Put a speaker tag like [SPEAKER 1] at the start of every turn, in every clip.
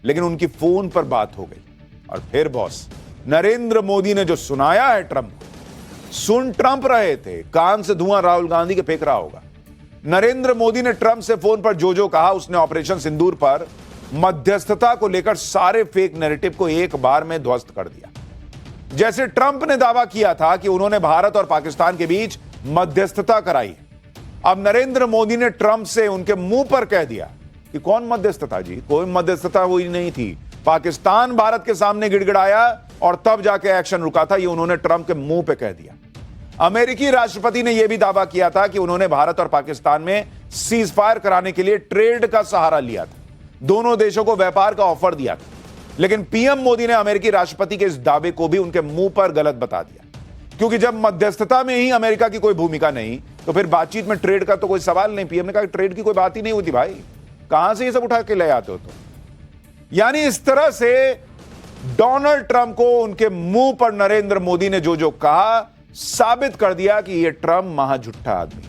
[SPEAKER 1] लेकिन उनकी फोन पर बात हो गई। और फिर बॉस नरेंद्र मोदी ने जो सुनाया है ट्रंप को, सुन ट्रंप रहे थे, कान से धुआं राहुल गांधी के फेंक रहा होगा। नरेंद्र मोदी ने ट्रंप से फोन पर जो कहा, उसने ऑपरेशन सिंदूर पर मध्यस्थता को लेकर सारे फेक नैरेटिव को एक बार में ध्वस्त कर दिया। जैसे ट्रंप ने दावा किया था कि उन्होंने भारत और पाकिस्तान के बीच मध्यस्थता कराई है, अब नरेंद्र मोदी ने ट्रंप से उनके मुंह पर कह दिया कि कौन मध्यस्थता जी, कोई मध्यस्थता हुई नहीं थी। पाकिस्तान भारत के सामने गिड़गिड़ाया और तब जाके एक्शन रुका था, ये उन्होंने ट्रंप के मुंह पे कह दिया। अमेरिकी राष्ट्रपति ने यह भी दावा किया था कि उन्होंने भारत और पाकिस्तान में सीज फायर कराने के लिए ट्रेड का सहारा लिया था, दोनों देशों को व्यापार का ऑफर दिया था। लेकिन पीएम मोदी ने अमेरिकी राष्ट्रपति के इस दावे को भी उनके मुंह पर गलत बता दिया, क्योंकि जब मध्यस्थता में ही अमेरिका की कोई भूमिका नहीं, तो फिर बातचीत में ट्रेड का तो कोई सवाल नहीं। पीएम ने कहा ट्रेड की कोई बात ही नहीं होती भाई, कहां से ये सब उठा के ले आते हो तो। यानी इस तरह से डोनाल्ड ट्रंप को उनके मुंह पर नरेंद्र मोदी ने जो कहा, साबित कर दिया कि यह ट्रंप महाझुट्ठा आदमी।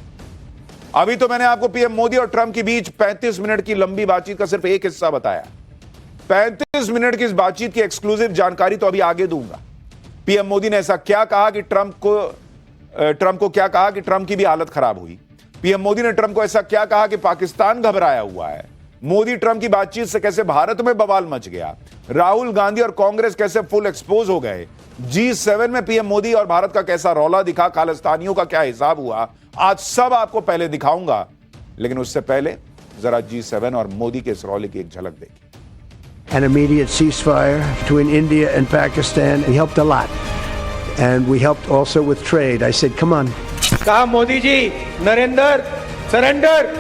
[SPEAKER 1] अभी तो मैंने आपको पीएम मोदी और ट्रंप के बीच 35 मिनट की लंबी बातचीत का सिर्फ एक हिस्सा बताया। 35 मिनट की इस बातचीत की एक्सक्लूसिव जानकारी तो अभी आगे दूंगा। पीएम मोदी ने ऐसा क्या कहा कि ट्रंप को क्या कहा कि ट्रंप की भी हालत खराब हुई। पीएम मोदी ने ट्रंप को ऐसा क्या कहा कि पाकिस्तान घबराया हुआ है। मोदी ट्रंप की बातचीत से कैसे भारत में बवाल मच गया। राहुल गांधी और कांग्रेस कैसे फुल एक्सपोज हो गए। G7 में पीएम मोदी और भारत का कैसा रौला दिखा, खालिस्तानियों का क्या हिसाब हुआ, आज सब आपको पहले दिखाऊंगा। लेकिन उससे पहले जरा G7 और मोदी के इस रौले की एक झलक देखिए।
[SPEAKER 2] An immediate ceasefire between India and Pakistan. We helped a lot. And we helped also with trade. I said, come on.
[SPEAKER 3] कहा मोदी जी, नरेंद्र सरेंडर।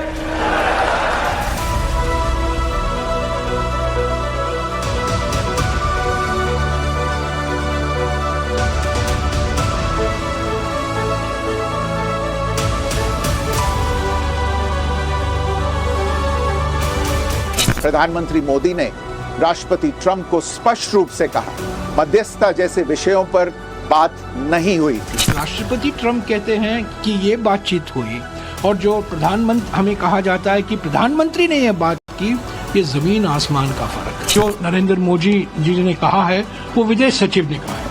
[SPEAKER 4] प्रधानमंत्री मोदी ने राष्ट्रपति ट्रंप को स्पष्ट रूप से कहा, मध्यस्थता जैसे विषयों पर बात नहीं हुई थी।
[SPEAKER 5] राष्ट्रपति ट्रंप कहते हैं कि ये बातचीत हुई, और जो प्रधानमंत्री, हमें कहा जाता है कि प्रधानमंत्री ने यह बात की, ये जमीन आसमान का फर्क है। जो नरेंद्र मोदी जी ने कहा है वो विदेश सचिव ने कहा है।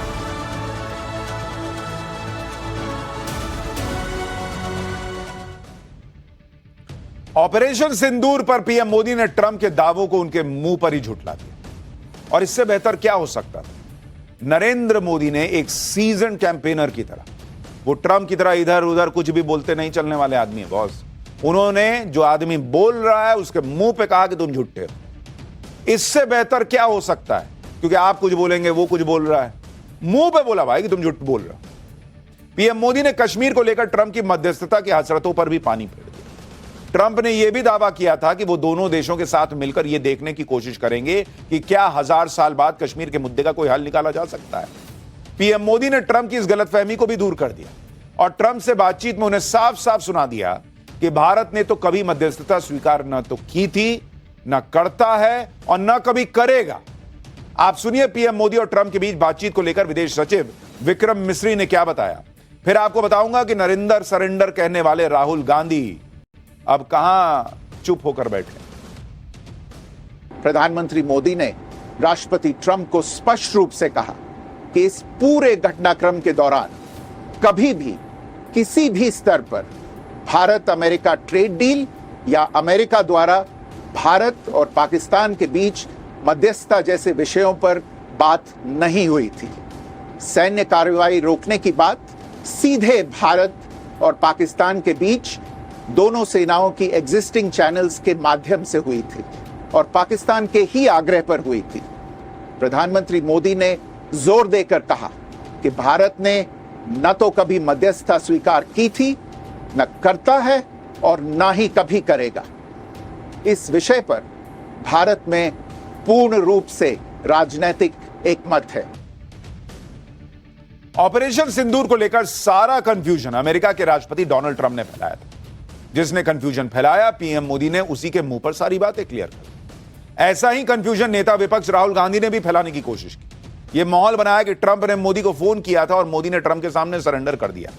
[SPEAKER 1] ऑपरेशन सिंदूर पर पीएम मोदी ने ट्रंप के दावों को उनके मुंह पर ही झुठला दिया। और इससे बेहतर क्या हो सकता था। नरेंद्र मोदी ने एक सीजन कैंपेनर की तरह, वो ट्रंप की तरह इधर उधर कुछ भी बोलते नहीं चलने वाले आदमी है बॉस। उन्होंने जो आदमी बोल रहा है उसके मुंह पे कहा कि तुम झूठे हो। इससे बेहतर क्या हो सकता है, क्योंकि आप कुछ बोलेंगे, वो कुछ बोल रहा है, मुंह पे बोला भाई कि तुम झूठ बोल रहे हो। पीएम मोदी ने कश्मीर को लेकर ट्रंप की मध्यस्थता की हसरतों पर भी पानी फेर दिया। ट्रंप ने यह भी दावा किया था कि वो दोनों देशों के साथ मिलकर यह देखने की कोशिश करेंगे कि क्या 1000 साल बाद कश्मीर के मुद्दे का कोई हल निकाला जा सकता है। पीएम मोदी ने ट्रंप की इस गलतफहमी को भी दूर कर दिया और ट्रंप से बातचीत में उन्हें साफ साफ सुना दिया कि भारत ने तो कभी मध्यस्थता स्वीकार न तो की थी, न करता है और न कभी करेगा। आप सुनिए पीएम मोदी और ट्रंप के बीच बातचीत को लेकर विदेश सचिव विक्रम मिस्री ने क्या बताया। फिर आपको बताऊंगा कि नरेंद्र सरेंडर कहने वाले राहुल गांधी अब कहां चुप होकर बैठे।
[SPEAKER 4] प्रधानमंत्री मोदी ने राष्ट्रपति ट्रंप को स्पष्ट रूप से कहा कि इस पूरे घटनाक्रम के दौरान कभी भी किसी भी स्तर पर भारत अमेरिका ट्रेड डील या अमेरिका द्वारा भारत और पाकिस्तान के बीच मध्यस्थता जैसे विषयों पर बात नहीं हुई थी। सैन्य कार्रवाई रोकने की बात सीधे भारत और पाकिस्तान के बीच दोनों सेनाओं की एग्जिस्टिंग चैनल्स के माध्यम से हुई थी और पाकिस्तान के ही आग्रह पर हुई थी। प्रधानमंत्री मोदी ने जोर देकर कहा कि भारत ने न तो कभी मध्यस्थता स्वीकार की थी, न करता है और न ही कभी करेगा। इस विषय पर भारत में पूर्ण रूप से राजनीतिक एकमत है।
[SPEAKER 1] ऑपरेशन सिंदूर को लेकर सारा कंफ्यूजन अमेरिका के राष्ट्रपति डोनाल्ड ट्रंप ने फैलाया था। जिसने कंफ्यूजन फैलाया, पीएम मोदी ने उसी के मुंह पर सारी बातें क्लियर कर। ऐसा ही कंफ्यूजन नेता विपक्ष राहुल गांधी ने भी फैलाने की कोशिश की। यह माहौल बनाया कि ट्रंप ने मोदी को फोन किया था और मोदी ने ट्रंप के सामने सरेंडर कर दिया।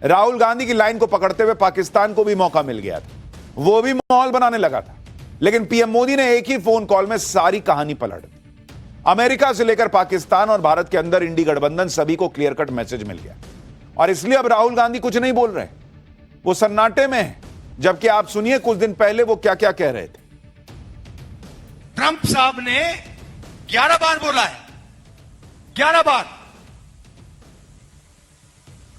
[SPEAKER 1] राहुल गांधी की लाइन को पकड़ते हुए पाकिस्तान को भी मौका मिल गया था, वो भी माहौल बनाने लगा था। लेकिन पीएम मोदी ने एक ही फोन कॉल में सारी कहानी पलट दी। अमेरिका से लेकर पाकिस्तान और भारत के अंदर इंडी गठबंधन सभी को क्लियर कट मैसेज मिल गया और इसलिए अब राहुल गांधी कुछ नहीं बोल रहे, वो सन्नाटे में है। जबकि आप सुनिए कुछ दिन पहले वो क्या क्या कह रहे थे।
[SPEAKER 3] ट्रंप साहब ने 11 बार बोला है, 11 बार,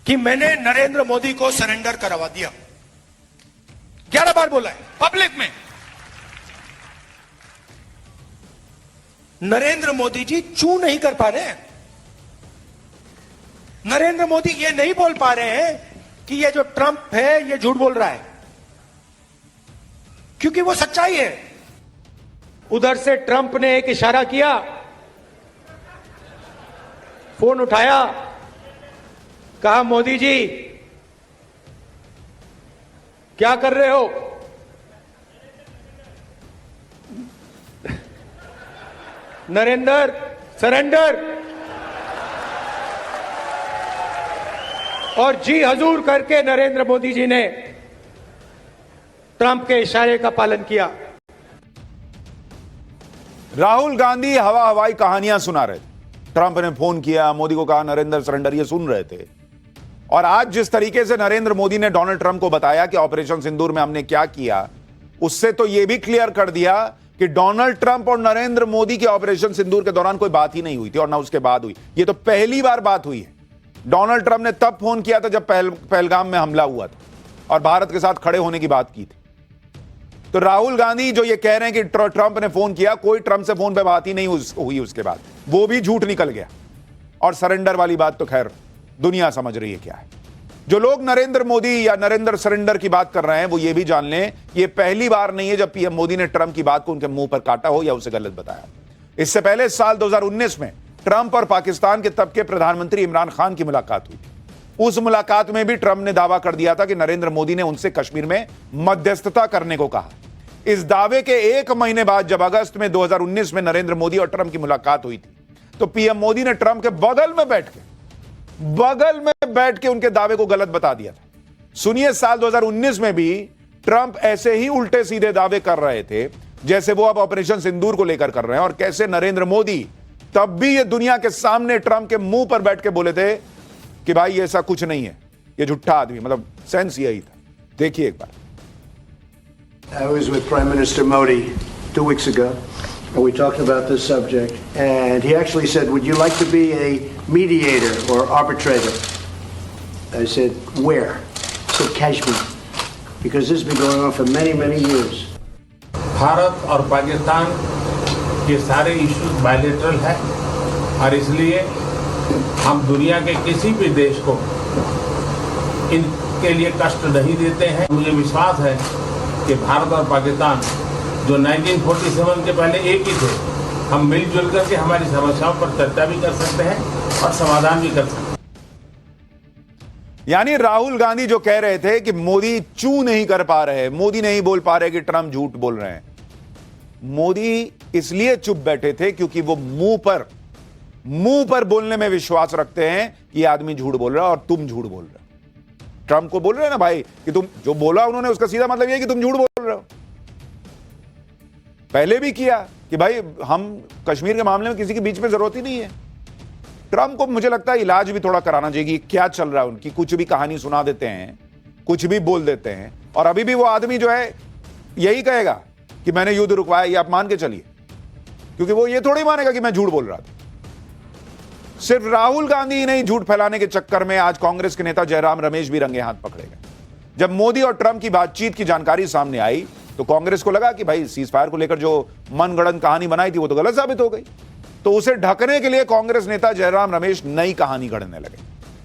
[SPEAKER 3] कि मैंने नरेंद्र मोदी को सरेंडर करवा दिया। 11 बार बोला है पब्लिक में। नरेंद्र मोदी जी चू नहीं कर पा रहे हैं। नरेंद्र मोदी ये नहीं बोल पा रहे हैं कि ये जो ट्रंप है ये झूठ बोल रहा है, क्योंकि वो सच्चाई है। उधर से ट्रंप ने एक इशारा किया, फोन उठाया, कहा मोदी जी क्या कर रहे हो? नरेंद्र सरेंडर, और जी हजूर करके नरेंद्र मोदी जी ने ट्रंप के इशारे का पालन किया।
[SPEAKER 1] राहुल गांधी हवा हवाई कहानियां सुना रहे थे। ट्रंप ने फोन किया, मोदी को कहा नरेंद्र सरेंडर, ये सुन रहे थे। और आज जिस तरीके से नरेंद्र मोदी ने डोनाल्ड ट्रंप को बताया कि ऑपरेशन सिंदूर में हमने क्या किया, उससे तो यह भी क्लियर कर दिया कि डोनाल्ड ट्रंप और नरेंद्र मोदी के ऑपरेशन सिंदूर के दौरान कोई बात ही नहीं हुई थी और ना उसके बाद हुई। यह तो पहली बार बात हुई है। डोनाल्ड ट्रंप ने तब फोन किया था जब पहलगाम में हमला हुआ था और भारत के साथ खड़े होने की बात की थी। तो राहुल गांधी जो ये कह रहे हैं कि ट्रंप ने फोन किया, कोई ट्रंप से फोन पे बात ही नहीं हुई उसके बाद, वो भी झूठ निकल गया। और सरेंडर वाली बात तो खैर दुनिया समझ रही है क्या है। जो लोग नरेंद्र मोदी या नरेंद्र सरेंडर की बात कर रहे हैं वो ये भी जान लें, ये पहली बार नहीं है जब पीएम मोदी ने ट्रंप की बात को उनके मुंह पर काटा हो या उसे गलत बताया। इससे पहले साल 2019 में ट्रंप और पाकिस्तान के तब के प्रधानमंत्री इमरान खान की मुलाकात हुई थी। उस मुलाकात में भी ट्रंप ने दावा कर दिया था कि नरेंद्र मोदी ने उनसे कश्मीर में मध्यस्थता करने को कहा। इस दावे के एक महीने बाद जब अगस्त में 2019 में नरेंद्र मोदी और ट्रंप की मुलाकात हुई थी, तो पीएम मोदी ने ट्रंप के बगल में बैठ के उनके दावे को गलत बता दिया था। सुनिए, साल 2019 में भी ट्रंप ऐसे ही उल्टे सीधे दावे कर रहे थे जैसे वो अब ऑपरेशन सिंदूर को लेकर कर रहे हैं, और कैसे नरेंद्र मोदी तब भी ये दुनिया के सामने ट्रंप के मुंह पर बैठ के बोले थे कि भाई ऐसा कुछ नहीं है, ये झूठा आदमी, मतलब सेंस यही था। देखिए एक बार।
[SPEAKER 2] I was with Prime Minister Modi 2 weeks ago, and we talked about this subject, and he actually said, would you like to be a mediator or arbitrator? I said, where? He said, Kashmir, because this has been going on for many, many years.
[SPEAKER 6] Bharat और पाकिस्तान ये सारे issues bilateral है और इसलिए हम दुनिया के किसी भी देश को इनके लिए कष्ट नहीं देते हैं। मुझे विश्वास है कि भारत और पाकिस्तान जो 1947 के पहले एक ही थे, हम मिलजुल करके हमारी समस्याओं पर चर्चा भी कर सकते हैं और समाधान भी कर सकते हैं।
[SPEAKER 1] यानी राहुल गांधी जो कह रहे थे कि मोदी चू नहीं कर पा रहे, मोदी नहीं बोल पा रहे कि ट्रंप झूठ बोल रहे हैं, मोदी इसलिए चुप बैठे थे क्योंकि वो मुंह पर बोलने में विश्वास रखते हैं कि ये आदमी झूठ बोल रहा है और तुम झूठ बोल रहे हो। ट्रंप को बोल रहे हैं ना भाई कि तुम जो बोला उन्होंने उसका सीधा मतलब ये कि तुम झूठ बोल रहे हो। पहले भी किया कि भाई हम कश्मीर के मामले में किसी के बीच में जरूरत ही नहीं है। ट्रंप को मुझे लगता है इलाज भी थोड़ा कराना चाहिए। क्या चल रहा है उनकी, कुछ भी कहानी सुना देते हैं, कुछ भी बोल देते हैं, और अभी भी वो आदमी जो है यही कहेगा कि मैंने युद्ध रुकवाया, ये आप मान के चलिए, क्योंकि वो ये थोड़ी मानेगा कि मैं झूठ बोल रहा था। सिर्फ राहुल गांधी ही नहीं, झूठ फैलाने के चक्कर में आज कांग्रेस के नेता जयराम रमेश भी रंगे हाथ पकड़े गए। जब मोदी और ट्रंप की बातचीत की जानकारी सामने आई तो कांग्रेस को लगा कि भाई सीज फायर को लेकर जो मनगढ़ंत कहानी बनाई थी वो तो गलत साबित हो गई। तो उसे ढकने के लिए कांग्रेस नेता जयराम रमेश नई कहानी गढ़ने लगे।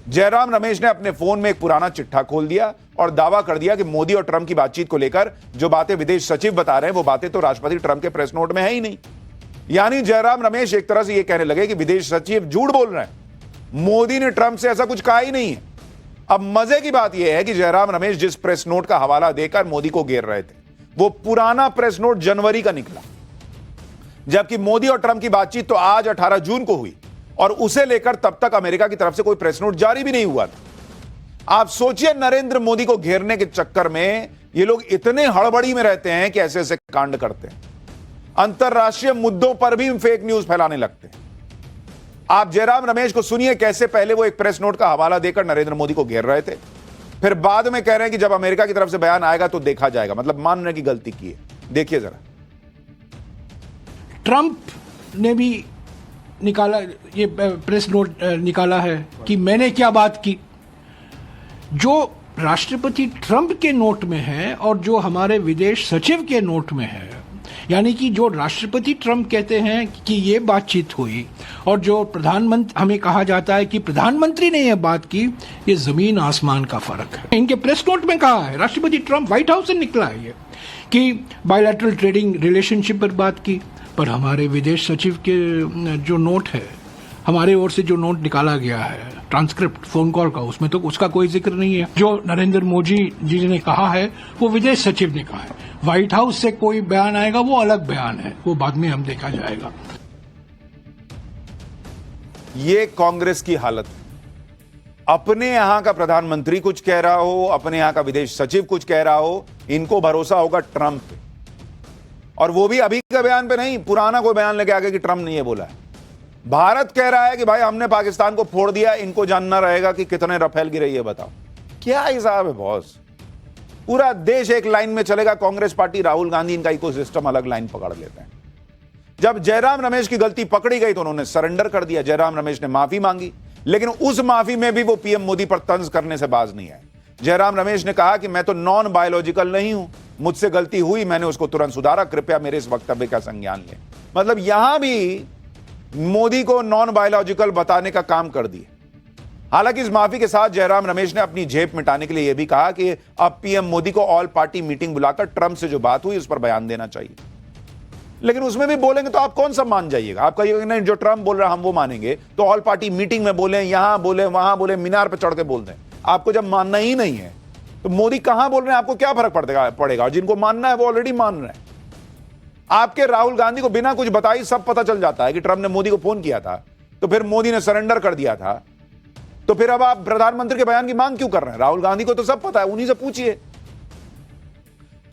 [SPEAKER 1] जयराम रमेश ने अपने फोन में एक पुराना चिट्ठा खोल दिया और दावा कर दिया कि मोदी और ट्रंप की बातचीत को लेकर जो बातें विदेश सचिव बता रहे हैं वो बातें तो राष्ट्रपति ट्रंप के प्रेस नोट में है ही नहीं। यानी जयराम रमेश एक तरह से यह कहने लगे कि विदेश सचिव झूठ बोल रहे हैं, मोदी ने ट्रंप से ऐसा कुछ कहा ही नहीं है। अब मजे की बात यह है कि जयराम रमेश जिस प्रेस नोट का हवाला देकर मोदी को घेर रहे थे वो पुराना प्रेस नोट जनवरी का निकला, जबकि मोदी और ट्रंप की बातचीत तो आज 18 जून को हुई और उसे लेकर तब तक अमेरिका की तरफ से कोई प्रेस नोट जारी भी नहीं हुआ था। आप सोचिए, नरेंद्र मोदी को घेरने के चक्कर में ये लोग इतने हड़बड़ी में रहते हैं कि ऐसे ऐसे कांड करते हैं, अंतरराष्ट्रीय मुद्दों पर भी फेक न्यूज फैलाने लगते हैं। आप जयराम रमेश को सुनिए, कैसे पहले वो एक प्रेस नोट का हवाला देकर नरेंद्र मोदी को घेर रहे थे, फिर बाद में कह रहे हैं कि जब अमेरिका की तरफ से बयान आएगा तो देखा जाएगा, मतलब मान रहे कि गलती की है। देखिए जरा।
[SPEAKER 5] ट्रंप ने भी निकाला, ये प्रेस नोट निकाला है कि मैंने क्या बात की। जो राष्ट्रपति ट्रंप के नोट में है और जो हमारे विदेश सचिव के नोट में है, यानी कि जो राष्ट्रपति ट्रंप कहते हैं कि ये बातचीत हुई और जो प्रधानमंत्री, हमें कहा जाता है कि प्रधानमंत्री ने ये बात की, ये जमीन आसमान का फर्क है। इनके प्रेस नोट में कहा है, राष्ट्रपति ट्रंप, व्हाइट हाउस से निकला है ये, कि बायलैटरल ट्रेडिंग रिलेशनशिप पर बात की, पर हमारे विदेश सचिव के जो नोट है, हमारे ओर से जो नोट निकाला गया है, ट्रांसक्रिप्ट फोन कॉल का, उसमें तो उसका कोई जिक्र नहीं है। जो नरेंद्र मोदी जी ने कहा है वो विदेश सचिव ने कहा है। व्हाइट हाउस से कोई बयान आएगा वो अलग बयान है, वो बाद में हम देखा जाएगा।
[SPEAKER 1] ये कांग्रेस की हालत है। अपने यहां का प्रधानमंत्री कुछ कह रहा हो, अपने यहां का विदेश सचिव कुछ कह रहा हो, इनको भरोसा होगा ट्रंप पे, और वो भी अभी का बयान पे नहीं, पुराना कोई बयान लेके आगे कि ट्रंप ने ये बोला है। भारत कह रहा है कि भाई हमने पाकिस्तान को फोड़ दिया, इनको जानना रहेगा कि कितने रफेल गिरे, ये बताओ। क्या हिसाब है बॉस? पूरा देश एक लाइन में चलेगा, कांग्रेस पार्टी, राहुल गांधी, इनका इकोसिस्टम अलग लाइन पकड़ लेते हैं। जब जयराम रमेश की गलती पकड़ी गई तो उन्होंने सरेंडर कर दिया, जयराम रमेश ने माफी मांगी, लेकिन उस माफी में भी वो पीएम मोदी पर तंज करने से बाज नहीं आए। जयराम रमेश ने कहा कि मैं तो नॉन बायोलॉजिकल नहीं हूं, मुझसे गलती हुई, मैंने उसको तुरंत सुधारा, कृपया मेरे इस वक्तव्य का संज्ञान लें। मतलब यहां भी मोदी को नॉन बायोलॉजिकल बताने का काम कर दिए। हालांकि इस माफी के साथ जयराम रमेश ने अपनी झेप मिटाने के लिए यह भी कहा कि अब पीएम मोदी को ऑल पार्टी मीटिंग बुलाकर ट्रंप से जो बात हुई उस पर बयान देना चाहिए। लेकिन उसमें भी बोलेंगे तो आप कौन सा मान जाइएगा? आप कहिएगा नहीं, जो ट्रंप बोल रहा है हम वो मानेंगे, तो ऑल पार्टी मीटिंग में बोले, यहां बोले, वहां बोले, मीनार पर चढ़ के बोल दें। आपको जब मानना ही नहीं है तो मोदी कहां बोल रहे हैं, आपको क्या फर्क पड़ेगा? और जिनको मानना है वो ऑलरेडी मान रहे हैं। आपके राहुल गांधी को बिना कुछ बताई सब पता चल जाता है कि ट्रंप ने मोदी को फोन किया था, तो फिर मोदी ने सरेंडर कर दिया था, तो फिर अब आप प्रधानमंत्री के बयान की मांग क्यों कर रहे हैं? राहुल गांधी को तो सब पता है, उन्हीं से पूछिए।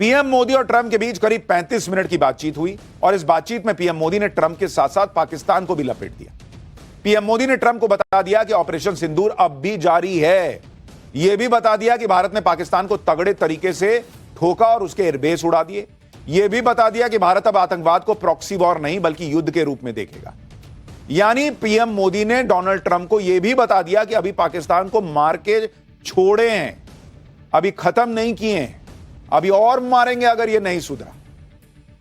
[SPEAKER 1] पीएम मोदी और ट्रंप के बीच करीब 35 मिनट की बातचीत हुई और इस बातचीत में पीएम मोदी ने ट्रंप के साथ साथ पाकिस्तान को भी लपेट दिया। पीएम मोदी ने ट्रंप को बता दिया कि ऑपरेशन सिंदूर अब भी जारी है। यह भी बता दिया कि भारत ने पाकिस्तान को तगड़े तरीके से ठोका और उसके एयरबेस उड़ा दिए। यह भी बता दिया कि भारत अब आतंकवाद को प्रॉक्सी वॉर नहीं बल्कि युद्ध के रूप में देखेगा। यानी पीएम मोदी ने डोनाल्ड ट्रंप को यह भी बता दिया कि अभी पाकिस्तान को मार के छोड़े हैं, अभी खत्म नहीं किए हैं, अभी और मारेंगे अगर यह नहीं सुधरा।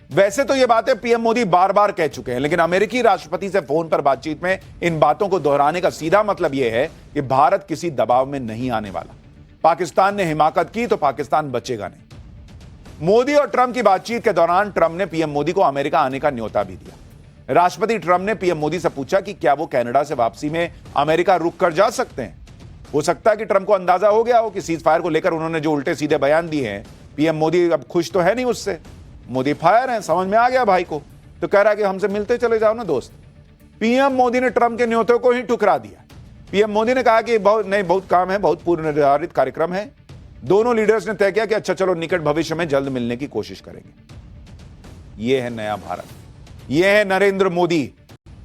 [SPEAKER 1] वैसे तो ये बातें पीएम मोदी बार बार कह चुके हैं, लेकिन अमेरिकी राष्ट्रपति से फोन पर बातचीत में इन बातों को दोहराने का सीधा मतलब यह है कि भारत किसी दबाव में नहीं आने वाला। पाकिस्तान ने हिमाकत की तो पाकिस्तान बचेगा नहीं। मोदी और ट्रंप की बातचीत के दौरान ट्रंप ने पीएम मोदी को अमेरिका आने का न्योता भी दिया। राष्ट्रपति ट्रंप ने पीएम मोदी से पूछा कि क्या वो कनाडा से वापसी में अमेरिका रुक कर जा सकते हैं। हो सकता है कि ट्रंप को अंदाजा हो गया हो कि सीज फायर को लेकर उन्होंने जो उल्टे सीधे बयान दिए हैं, पीएम मोदी अब खुश तो है नहीं उससे। मोदी फायर है, समझ में आ गया भाई को, तो कह रहा है कि हमसे मिलते चले जाओ ना दोस्त। पीएम मोदी ने ट्रंप के न्योते को ही ठुकरा दिया। पीएम मोदी ने कहा कि बहुत काम है, बहुत पूर्व निर्धारित कार्यक्रम है। दोनों लीडर्स ने तय किया कि अच्छा चलो निकट भविष्य में जल्द मिलने की कोशिश करेंगे। यह है नया भारत, यह है नरेंद्र मोदी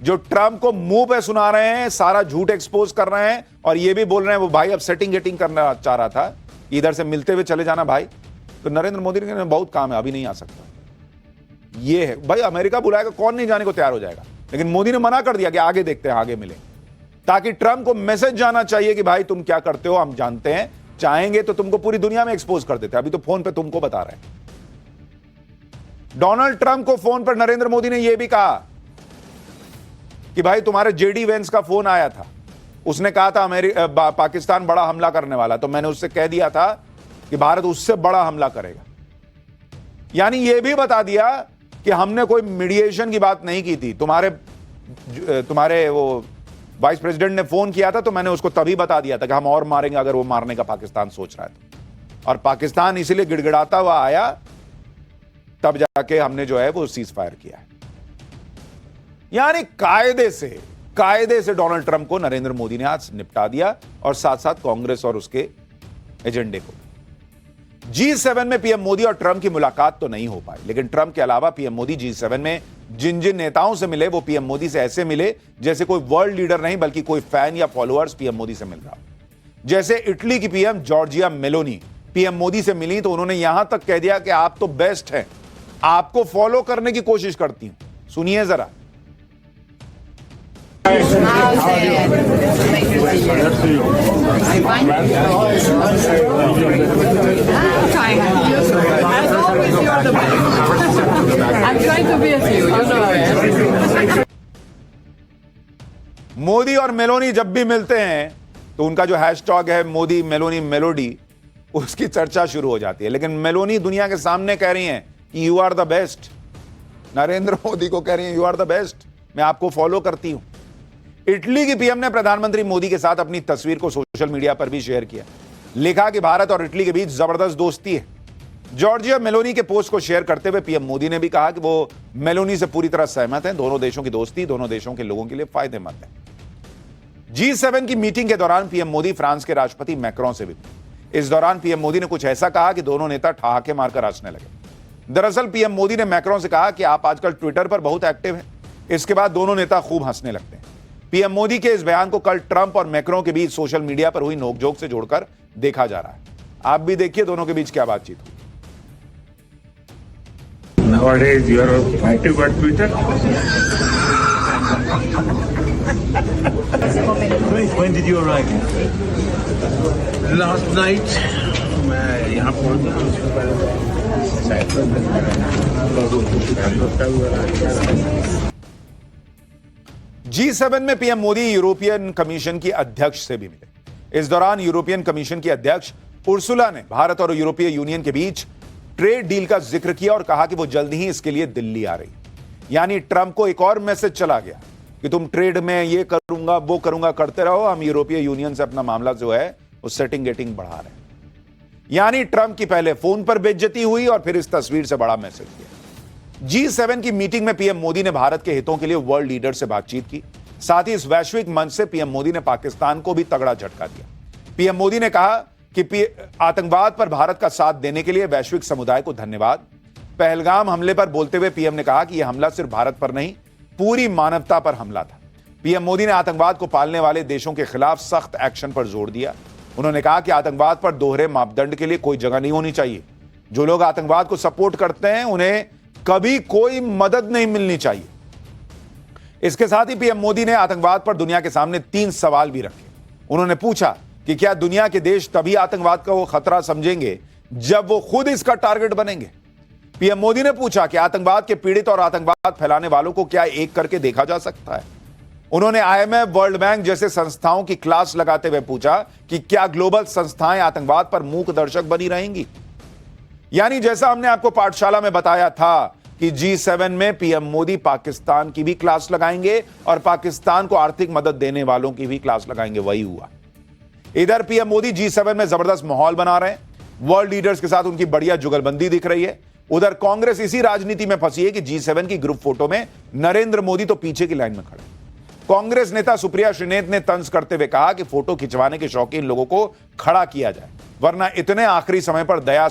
[SPEAKER 1] जो ट्रंप को मुंह पे सुना रहे हैं, सारा झूठ एक्सपोज कर रहे हैं और यह भी बोल रहे हैं वो भाई अब सेटिंग गेटिंग करना चाह रहा था, इधर से मिलते हुए चले जाना भाई। तो नरेंद्र मोदी ने कहा बहुत काम है, अभी नहीं आ सकता। ये है भाई, अमेरिका बुलाएगा, कौन नहीं जाने को तैयार हो जाएगा, लेकिन मोदी ने मना कर दिया कि आगे देखते हैं, आगे मिले, ताकि ट्रंप को मैसेज जाना चाहिए कि भाई तुम क्या करते हो हम जानते हैं, चाहेंगे तो तुमको पूरी दुनिया में एक्सपोज कर देते। अभी तो फोन पे तुमको बता रहे हैं। डोनाल्ड ट्रंप को फोन पर नरेंद्र मोदी ने यह भी कहा कि भाई तुम्हारे जेडी वेंस का फोन आया था, उसने कहा था पाकिस्तान बड़ा हमला करने वाला, तो मैंने उससे कह दिया था कि भारत उससे बड़ा हमला करेगा। यानी यह भी बता दिया कि हमने कोई मीडिएशन की बात नहीं की थी। तुम्हारे वो वाइस प्रेसिडेंट ने फोन किया था तो मैंने उसको तभी बता दिया था कि हम और मारेंगे अगर वो मारने का पाकिस्तान सोच रहा है तो। और पाकिस्तान इसीलिए गिड़गिड़ाता हुआ आया, तब जाके हमने जो है वो सीज फायर किया है। यानी कायदे से डोनाल्ड ट्रंप को नरेंद्र मोदी ने आज निपटा दिया और साथ साथ कांग्रेस और उसके एजेंडे को। G7 में पीएम मोदी और ट्रंप की मुलाकात तो नहीं हो पाई, लेकिन ट्रंप के अलावा पीएम मोदी G7 में जिन जिन नेताओं से मिले वो पीएम मोदी से ऐसे मिले जैसे कोई वर्ल्ड लीडर नहीं बल्कि कोई फैन या फॉलोअर्स पीएम मोदी से मिल रहा हो। जैसे इटली की PM Giorgia Meloni PM Modi से मिली तो उन्होंने यहां तक कह दिया कि आप तो बेस्ट हैं, आपको फॉलो करने की कोशिश करती हूं। सुनिए जरा। मोदी और मेलोनी जब भी मिलते हैं तो उनका जो हैशटैग है मोदी मेलोनी मेलोडी, उसकी चर्चा शुरू हो जाती है। लेकिन मेलोनी दुनिया के सामने कह रही हैं कि you are the best. Narendra Modi को कह रही हैं यू आर द बेस्ट, मैं आपको फॉलो करती हूं। इटली की पीएम ने प्रधानमंत्री मोदी के साथ अपनी तस्वीर को सोशल मीडिया पर भी शेयर किया, लिखा कि भारत और इटली के बीच जबरदस्त दोस्ती है। जॉर्जिया मेलोनी के पोस्ट को शेयर करते हुए पीएम मोदी ने भी कहा कि वो मेलोनी से पूरी तरह सहमत हैं। दोनों देशों की दोस्ती दोनों देशों के लोगों के लिए फायदेमंद है। G7 की मीटिंग के दौरान पीएम मोदी फ्रांस के राष्ट्रपति मैक्रों से भी मिले। इस दौरान पीएम मोदी ने कुछ ऐसा कहा कि दोनों नेता ठहाके मारकर हंसने लगे। दरअसल पीएम मोदी ने मैक्रों से कहा कि आप आजकल ट्विटर पर बहुत एक्टिव हैं। इसके बाद दोनों नेता खूब हंसने लगते हैं। पीएम मोदी के इस बयान को कल ट्रंप और मैक्रों के बीच सोशल मीडिया पर हुई नोकझोंक से जोड़कर देखा जा रहा है। आप भी देखिए दोनों के बीच क्या बातचीत हुई।
[SPEAKER 7] Nowadays, you are active on Twitter. When did you arrive?
[SPEAKER 6] Last night, मैं यहाँ पहुँच
[SPEAKER 1] G7 में पीएम मोदी यूरोपियन कमीशन की अध्यक्ष से भी मिले। इस दौरान यूरोपियन कमीशन की अध्यक्ष उर्सुला ने भारत और यूरोपीय यूनियन के बीच ट्रेड डील का जिक्र किया और कहा कि वो जल्द ही इसके लिए दिल्ली आ रही। यानी ट्रंप को एक और मैसेज चला गया कि तुम ट्रेड में ये करूंगा वो करूंगा करते रहो, हम यूरोपीय यूनियन से अपना मामला जो है वो सेटिंग गेटिंग बढ़ा रहे हैं। यानी ट्रंप की पहले फोन पर बेइज्जती हुई और फिर इस तस्वीर से बड़ा मैसेज दिया। G7 की मीटिंग में पीएम मोदी ने भारत के हितों के लिए वर्ल्ड लीडर से बातचीत की। साथ ही इस वैश्विक मंच से पीएम मोदी ने पाकिस्तान को भी तगड़ा झटका दिया। पीएम मोदी ने कहा कि आतंकवाद पर भारत का साथ देने के लिए वैश्विक समुदाय को धन्यवाद। पहलगाम हमले पर बोलते हुए पीएम ने कहा कि यह हमला सिर्फ भारत पर नहीं पूरी मानवता पर हमला था। पीएम मोदी ने आतंकवाद को पालने वाले देशों के खिलाफ सख्त एक्शन पर जोर दिया। उन्होंने कहा कि आतंकवाद पर दोहरे मापदंड के लिए कोई जगह नहीं होनी चाहिए। जो लोग आतंकवाद को सपोर्ट करते हैं उन्हें कभी कोई मदद नहीं मिलनी चाहिए। इसके साथ ही पीएम मोदी ने आतंकवाद पर दुनिया के सामने 3 सवाल भी रखे। उन्होंने पूछा कि क्या दुनिया के देश तभी आतंकवाद का वो खतरा समझेंगे जब वो खुद इसका टारगेट बनेंगे। पीएम मोदी ने पूछा कि आतंकवाद के पीड़ित और आतंकवाद फैलाने वालों को क्या एक करके देखा जा सकता है। उन्होंने IMF, वर्ल्ड बैंक जैसे संस्थाओं की क्लास लगाते हुए पूछा कि क्या ग्लोबल संस्थाएं आतंकवाद पर मूक दर्शक बनी रहेंगी। यानी जैसा हमने आपको पाठशाला में बताया था कि G7 में पीएम मोदी पाकिस्तान की भी क्लास लगाएंगे और पाकिस्तान को आर्थिक मदद देने वालों की भी क्लास लगाएंगे, वही हुआ। इधर पीएम मोदी G7 में जबरदस्त माहौल बना रहे हैं। वर्ल्ड लीडर्स के साथ उनकी बढ़िया जुगलबंदी दिख रही है। उधर कांग्रेस इसी राजनीति में फंसी है कि G7 की ग्रुप फोटो में नरेंद्र मोदी तो पीछे की लाइन में खड़े। कांग्रेस नेता सुप्रिया श्रीनेत ने तंज करते हुए कहा कि फोटो खिंचवाने के शौकीन लोगों को खड़ा किया जाए, वरना इतने आखिरी समय पर दया